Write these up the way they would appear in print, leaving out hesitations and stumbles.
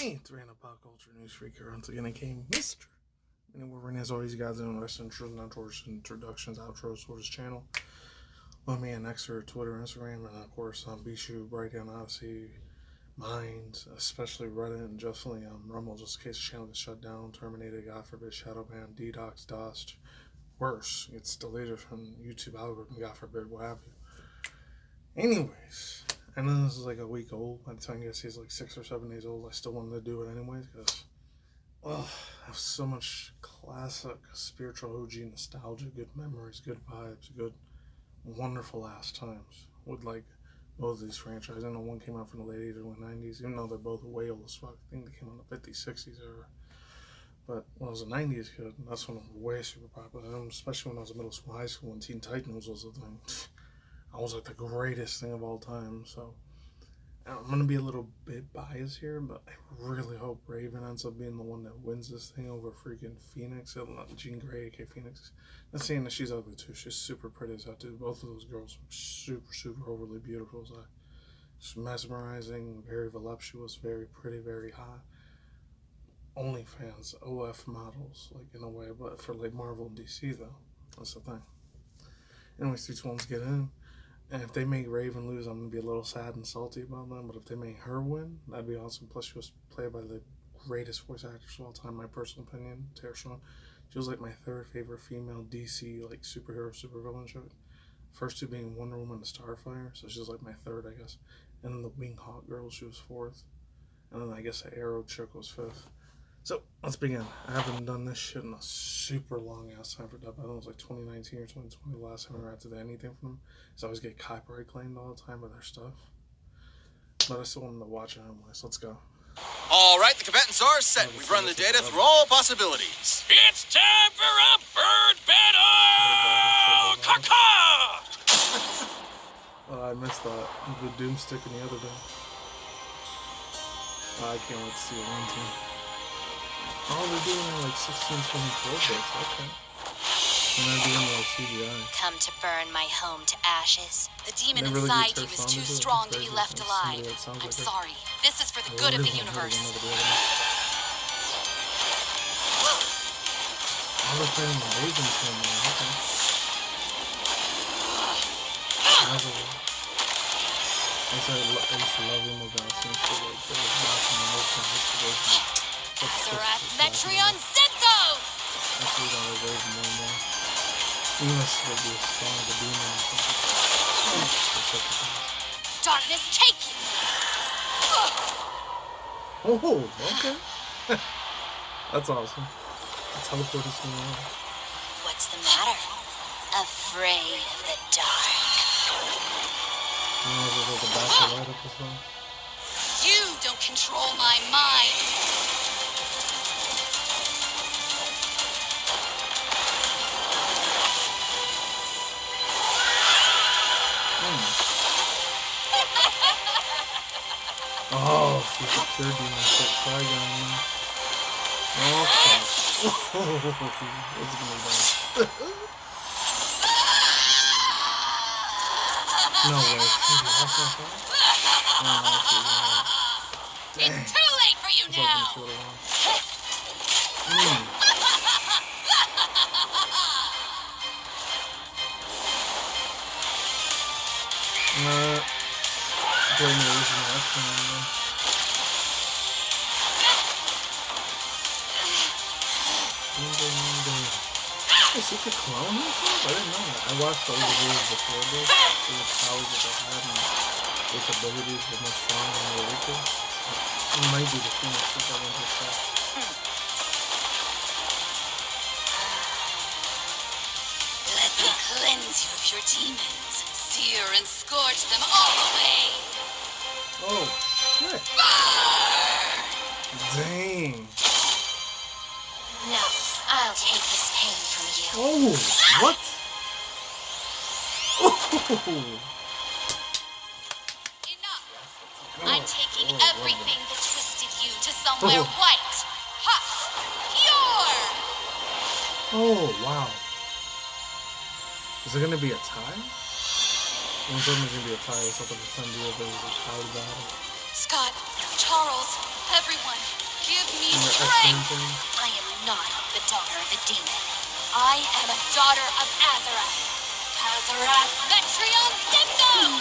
Hey, it's random pop culture news freak here. Once again, I came Mr. MannyTendoWolverine. As always, you guys know wrestling intros, outros, introductions, outros for this channel. Let me on X or Twitter, Instagram, and of course on BShoot, Breakdown, Odyssey, Minds, especially Reddit, and justly Rumble, just in case the channel gets shut down, terminated, God forbid, Shadowban, DDoS, DOSed, worse, it's deleted from YouTube algorithm, God forbid, what have you. Anyways, I know this is like a week old. By the time you guys see it's like 6 or 7 days old, I still wanted to do it anyways because, I have so much classic, spiritual OG nostalgia, good memories, good vibes, good, wonderful ass times with like both of these franchises. I know one came out from the late 80s and 90s, even though they're both way old as fuck. I think they came out in the 50s, 60s era. But when I was a 90s kid, that's when I was way super popular. Especially when I was in middle school, high school, and Teen Titans was a thing. I was like the greatest thing of all time. So I'm going to be a little bit biased here, but I really hope Raven ends up being the one that wins this thing over freaking Phoenix. Not Jean Grey, aka Phoenix. Not saying that she's ugly too. She's super pretty as hell too. Both of those girls are super, super overly beautiful. So just mesmerizing, very voluptuous, very pretty, very hot. OnlyFans, OF models, like in a way, but for like Marvel and DC though. That's the thing. Anyways, 3 2 1 get in. And if they make Raven lose, I'm going to be a little sad and salty about them. But if they make her win, that'd be awesome. Plus, she was played by the greatest voice actress of all time, my personal opinion, Tara Strong. She was like my 3rd favorite female DC like superhero, supervillain show. First 2 being Wonder Woman and Starfire. So she's like my 3rd, I guess. And then the Wing Hawk girl, she was 4th. And then I guess the Arrow chick was 5th. So, let's begin. I haven't done this shit in a super long ass time for dub. I don't know, it was like 2019 or 2020 the last time I ever did anything from them. So I always get copyright claimed all the time with their stuff. But I still want them to watch it anyways. Let's go. Alright, the combatants are set. We've run the data through all possibilities. It's time for a bird battle! Caw-caw! I missed that. The Doomstick and the other day. I can't wait to see it one too. Oh, they're doing like 1624 bits, okay. And they're doing like CGI. Come to burn my home to ashes. The demon really inside do you is too Tearfond strong to crazy. be left alive. I'm I'm sorry. This is for the good of the universe. Oh, they're fighting the Raven's film, man. Okay. I used to love him about since they were like, they were watching the most of Metreon Zethos! Actually, that was Raven more and more. He must be as strong as a demon or something. Darkness, take you! Oh, okay. That's awesome. That's how the put us in the air. What's the matter? Afraid of the dark? This is like a battle right up as well. You don't control my mind! Oh, she's a pure demon set fire gun now. Okay. It's gonna be bad. No way. She's lost on fire? Oh, It's too late for you now! Playing the original X-Men. Is it the clone or something? I didn't know that. I watched all the videos before this. The powers that they had and its abilities were much stronger than the weaker. It might be the Phoenix that got into effect. Let me cleanse you of your demons. Sear and scorch them all away. Oh, shit. Burn! Dang. No, I'll take this pain from you. Oh, what? Oh. Enough. I'm taking everything that twisted you to somewhere white, hot, pure. Oh, wow. Is it going to be a tie? When something's going to be a tie or something, it's going to be a tie battle. Scott, Charles, everyone, give me And the X-Men strength! thing. I am not the daughter of a demon. I am a daughter of Azarath. Azarath Metrion Dictum!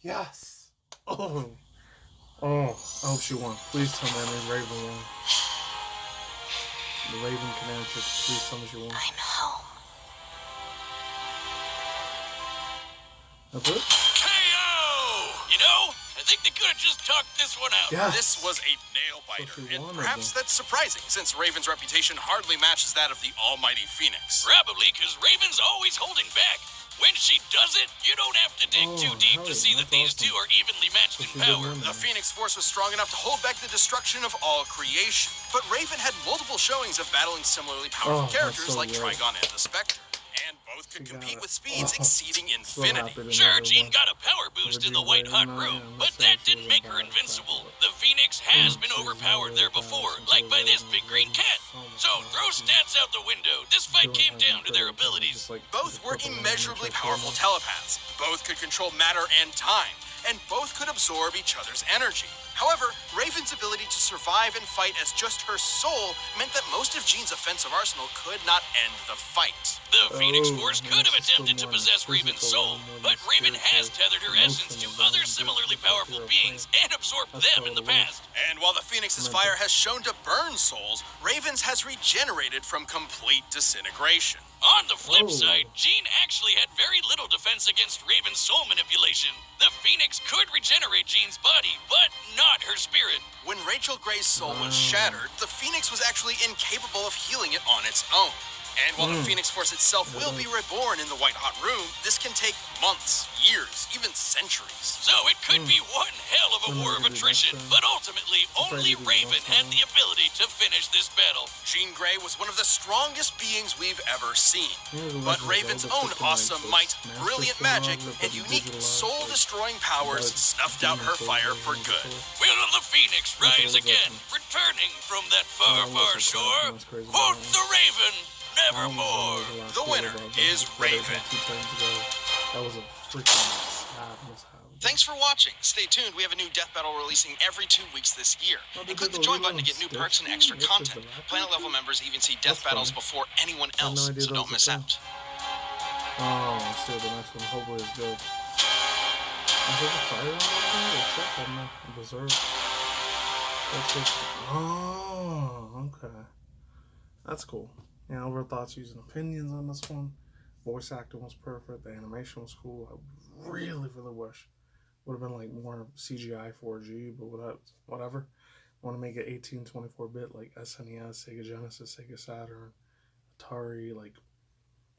Yes! Oh! Oh, I hope she won. Please tell me that means Raven won. The Raven Canary, please tell me she won. I'm home. That's it? KO! You know, I think they could have just talked this one out. Yeah. This was a nail-biter, So she and won, perhaps though. that's surprising, since Raven's reputation hardly matches that of the almighty Phoenix. Probably because Raven's always holding back. When she does it, you don't have to dig too deep to see that these two are evenly matched in power. The Phoenix Force was strong enough to hold back the destruction of all creation, but Raven had multiple showings of battling similarly powerful that's characters so like right. Trigon and the Spectre, and both could She got compete it. with speeds Oh, exceeding so infinity. happy to Sure, never Jean win. got a power boost in the White Hot Room, but that didn't make her invincible. The Phoenix has been overpowered there before, like by this big green cat. So throw stats out the window. This fight came down to their abilities. Both were immeasurably powerful telepaths. Both could control matter and time, and both could absorb each other's energy. However, Raven's ability to survive and fight as just her soul meant that most of Jean's offensive arsenal could not end the fight. The Phoenix Force could have attempted to possess Raven's soul, but Raven has tethered her essence to other similarly powerful beings and absorbed them in the past. And while the Phoenix's fire has shown to burn souls, Raven's has regenerated from complete disintegration. On the flip Oh. side, Jean actually had very little defense against Raven's soul manipulation. The Phoenix could regenerate Jean's body, but not her spirit. When Rachel Gray's soul was shattered, the Phoenix was actually incapable of healing it on its own. And while the Phoenix Force itself will be reborn in the White Hot Room, this can take months, years, even centuries. So it could be one hell of a war of attrition, but ultimately only Raven had the ability to finish this battle. Jean Grey was one of the strongest beings we've ever seen. But Raven's own awesome might, brilliant magic, and unique soul-destroying powers snuffed out her fire for good. Will the Phoenix rise again, returning from that far, far shore? Quote the Raven, nevermore. The winner is Raven. That was a freaking sad mishap. Thanks for watching. Stay tuned. We have a new Death Battle releasing every 2 weeks this year. And click the join button to get new perks and extra content. Planet level members even see Death Battles before anyone else, so don't miss out. Oh, let's see what the next one hopefully is good. Is there a fire on that thing? I'm not berserk. That's just... Oh, okay. That's cool. Yeah, over thoughts using opinions on this one. Voice acting was perfect. The animation was cool. I really wish would have been like more CGI 4G, but whatever. I want to make it 18-24-bit like SNES, Sega Genesis, Sega Saturn, Atari, like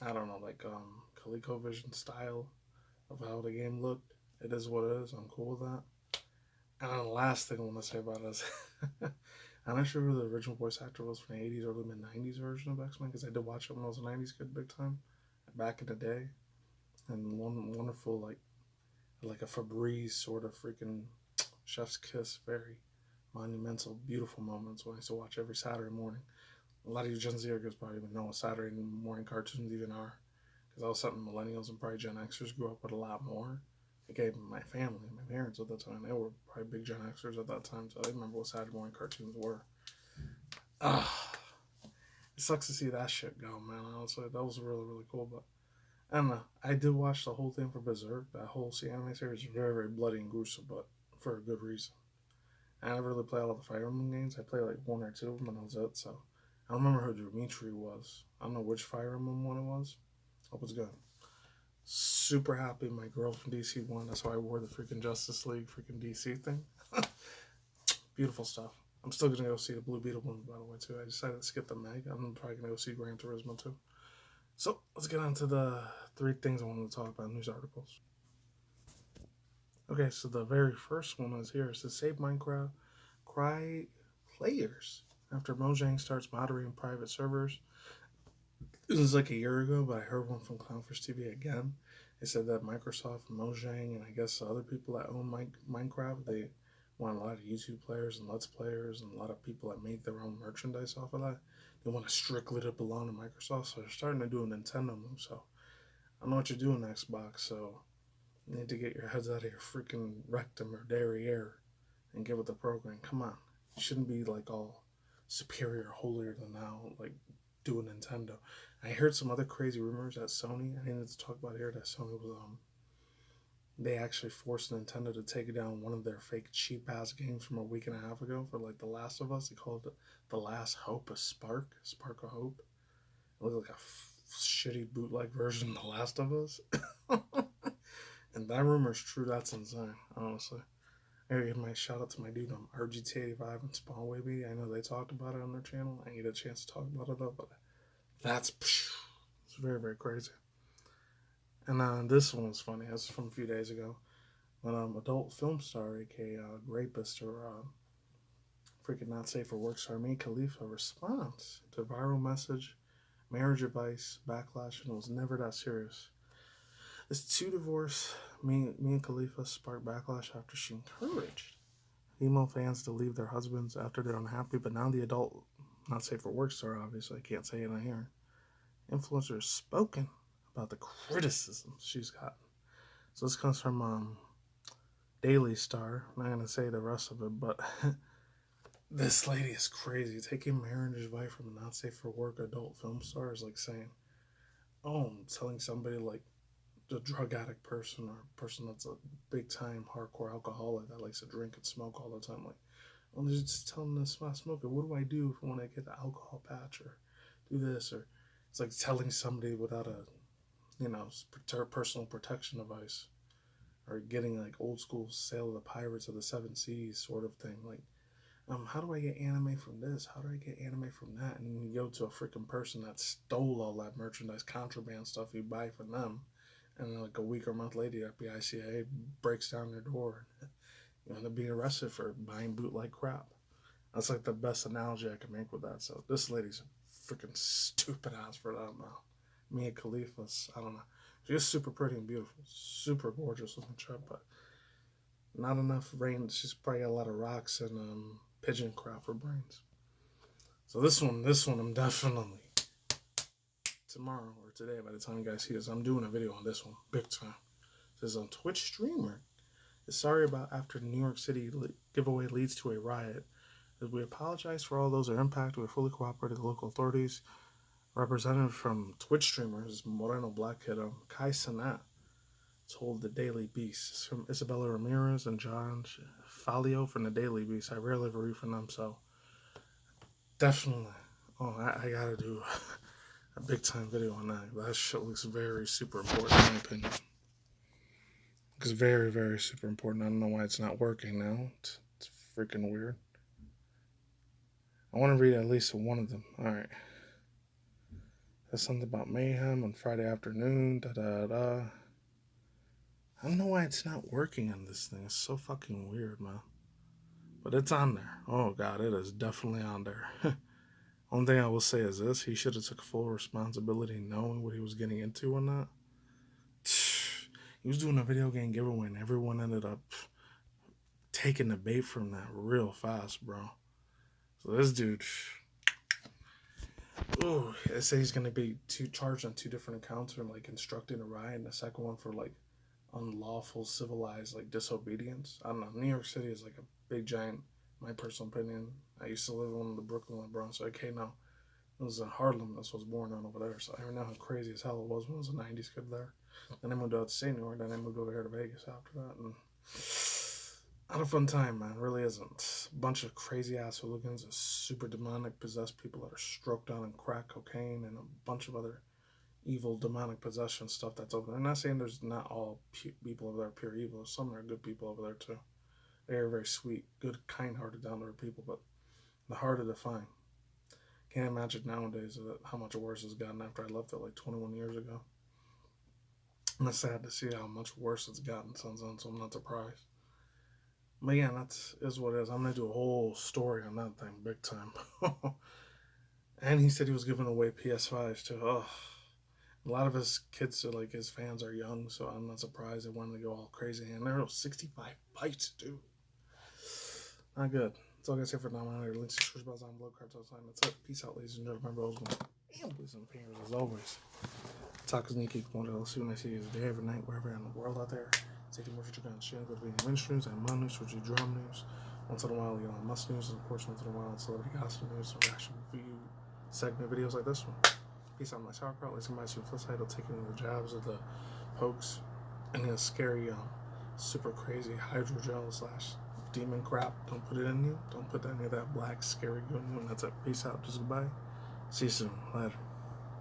I don't know, like ColecoVision style of how the game looked. It is what it is. I'm cool with that. And then the last thing I want to say about it is I'm not sure who the original voice actor was from the 80s, early mid-90s version of X-Men, because I did watch it when I was a 90s kid big time, back in the day. And one wonderful, like a Febreze sort of freaking chef's kiss, very monumental, beautiful moments when I used to watch every Saturday morning. A lot of you Gen Zers probably even know what Saturday morning cartoons even are, because that was something millennials and probably Gen Xers grew up with a lot more. Okay, my family, my parents at that time, they were probably big Gen Xers at that time, so I remember what Saturday morning cartoons were. It sucks to see that shit go, man, honestly. That was really cool, but I don't know. I did watch the whole thing for Berserk. That whole anime series is very bloody and gruesome, but for a good reason. I never really played all of the Fire Emblem games. I played like 1 or 2 of them, and that was it, so I don't remember who Dimitri was. I don't know which Fire Emblem one it was. Hope it's good. Super happy my girl from DC won. That's why I wore the freaking Justice League freaking DC thing. Beautiful stuff. I'm still going to go see the Blue Beetle one, by the way, too. I decided to skip the Meg. I'm probably going to go see Gran Turismo, too. So, let's get on to the 3 things I wanted to talk about, news articles. Okay, so the very first one is here. It says, Save Minecraft, cry players after Mojang starts moderating private servers. It was like a year ago, but I heard one from Clownfish TV again. They said that Microsoft, Mojang, and I guess other people that own Minecraft, they want a lot of YouTube players and Let's Players and a lot of people that make their own merchandise off of that. they want to strictly to belong to Microsoft, so they're starting to do a Nintendo move. So I know what you're doing, Xbox, so you need to get your heads out of your freaking rectum or derriere and get with the program. Come on. You shouldn't be like all superior, holier than thou, like doing Nintendo. I heard some other crazy rumors at Sony. I needed to talk about here that Sony was they actually forced Nintendo to take down one of their fake cheap ass games from a week and a half ago for like The Last of Us. They called it The Last Hope, a Spark of Hope. It looked like a shitty bootleg version of The Last of Us. And that rumor's true. That's insane, honestly. I gotta give my shout out to my dude on RGT85 and Spawn Wavy. I know they talked about it on their channel. I didn't get a chance to talk about it though, but it's very, very crazy. And this one was funny. This is from a few days ago. When adult film star, aka rapist or freaking not safe for work star Mia Khalifa responds to viral message, marriage advice, backlash, and it was never that serious. This two divorce, Mia Khalifa sparked backlash after she encouraged female fans to leave their husbands after they're unhappy, but now the adult, not safe for work star, obviously, I can't say it on here, influencer has spoken about the criticism she's gotten. So this comes from Daily Star. I'm not going to say the rest of it, but this lady is crazy. Taking marriage advice from a not safe for work adult film star is like saying, oh, I'm telling somebody like a drug addict person or a person that's a big time hardcore alcoholic that likes to drink and smoke all the time, like, I'm just telling them to stop smoking. What do I do when I get the alcohol patch or do this? Or it's like telling somebody without a personal protection device, or getting like old school Sail of the Pirates of the Seven Seas sort of thing. Like, how do I get anime from this? How do I get anime from that? And then you go to a freaking person that stole all that merchandise, contraband stuff you buy from them, and then like a week or a month later, FBI, CIA breaks down your door. You end up being arrested for buying bootleg crap. That's like the best analogy I can make with that. So this lady's a freaking stupid ass for that now. Mia Khalifa's, I don't know. She's super pretty and beautiful. Super gorgeous looking chick, but not enough rain. She's probably got a lot of rocks and pigeon crap for brains. So this one I'm definitely, tomorrow or today by the time you guys see this, I'm doing a video on this one, big time. It says on Twitch streamer is sorry about after New York City giveaway leads to a riot. As we apologize for all those that are impacted, we fully cooperate with the local authorities. Representative from Twitch streamers, Moreno Black Kid, Kai Sanat, told the Daily Beast. It's from Isabella Ramirez and John Falio from the Daily Beast. I rarely read from them, so definitely. Oh, I gotta do a big time video on that. That shit looks very super important in my opinion. It's very, very super important. I don't know why it's not working now. It's freaking weird. I want to read at least one of them. Alright. There's something about mayhem on Friday afternoon. I don't know why it's not working on this thing. It's so fucking weird, man. But it's on there. Oh god, it is definitely on there. Only thing I will say is this: he should have took full responsibility knowing what he was getting into on that. He was doing a video game giveaway and everyone ended up taking the bait from that real fast, bro. So this dude, ooh, they say he's going to be charged on 2 different accounts for like instructing a riot, and the second one for like unlawful civilized like disobedience. I don't know. New York City is like a big giant, my personal opinion. I used to live in the Brooklyn and Bronx, so okay, no. It was in Harlem, that's what I was born on over there, so I know how crazy as hell it was when I was a 90s kid there. Then I moved out to St. New York, then I moved over here to Vegas after that, and not a fun time, man, it really isn't. A bunch of crazy ass hooligans, super demonic possessed people that are stroked on in crack cocaine, and a bunch of other evil demonic possession stuff that's over there. I'm not saying there's not all people over there pure evil. Some are good people over there too. They are very sweet, good, kind-hearted, down-to-earth people, but the harder to find. Can't imagine nowadays how much worse it's gotten after I left it like 21 years ago. And it's sad to see how much worse it's gotten since then, so I'm not surprised. But yeah, that is what it is. I'm going to do a whole story on that thing, big time. And he said he was giving away PS5s too. Oh, a lot of his kids, like his fans, are young, so I'm not surprised they wanted to go all crazy. And there were 65 bytes, dude. Not good. That's all I got to say for now. Links to Switch Bells on Blood Cards outside. That's it. Peace out, ladies and gentlemen. Remember, boys and fingers as always. Talk is Nikki. I'll see you when I see you day, every night, wherever in the world out there. Stay tuned more future guns. Channel, go to video news and mon news, switchy drum news. Once in a while, Elon Musk news, and of course, once in a while, celebrity gossip news, or reaction review segment videos like this one. Peace out, my sauerkraut. Let's see my flip side. I'll take any of the jabs of the pokes and the scary, super crazy hydrogel / demon crap. Don't put it in you. Don't put any of that black scary goo in you. And that's it. Peace out. Just goodbye. See you soon. Later.